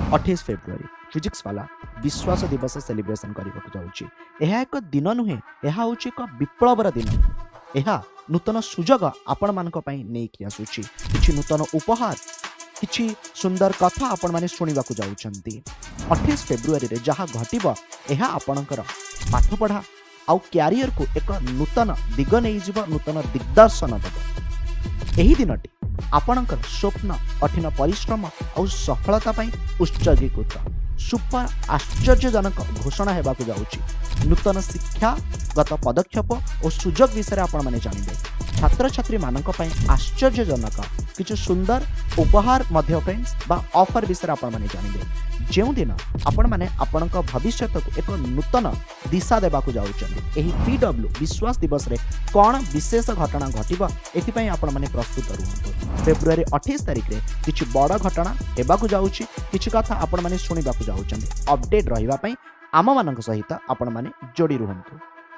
28 February physics वाला विश्वास दिवस सेलिब्रेशन करने जाऊँगी। यह एक दिन नुहे, यह हूँ एक विप्लवर दिन। यह नूतन सुजोग आपण मान नहीं आसूची, किछि नूतन उपहार, किछि सुंदर कथा आपण माने शुणा जाऊँगी। 28 फेब्रुआरी रे जहाँ घटिब यह आपणकर पाठपढ़ा आउ क्यारियर को एक नूतन दिग नहीं जीव, नूतन दिग्दर्शन देव। यही दिनटी आपणकर स्वप्न, कठिन परिश्रम और सफलता पाई उत्सर्गीकृत सुपर आश्चर्यजनक घोषणा हेबाकु जाउची। नूतन शिक्षागत पदक्षेप और सुजोग विषय आपण माने जानिबे। छात्र छात्री मानक पई आश्चर्यजनक किछु सुंदर उपहार मध्य फ्रेंड्स बा ऑफर विषय आपण माने जानिबे। जेउ दिन आपण माने आपणक भविष्यत को एक नूतन दिशा देबाकु जाउचंदी। एही पीडब्ल्यू विश्वास दिवस रे कोन विशेष घटना घटिबा एथि आपण माने प्रस्तुत रहंतु। फेब्रुआरी 28 तारिख रे किछि बड़ घटना हेबाकु जाउची, किछि कथा आपण माने सुनिबाकु जाउचंदी। अपडेट रहिबा पई आम मानक सहित आपण माने जोड़ी रुहंतु।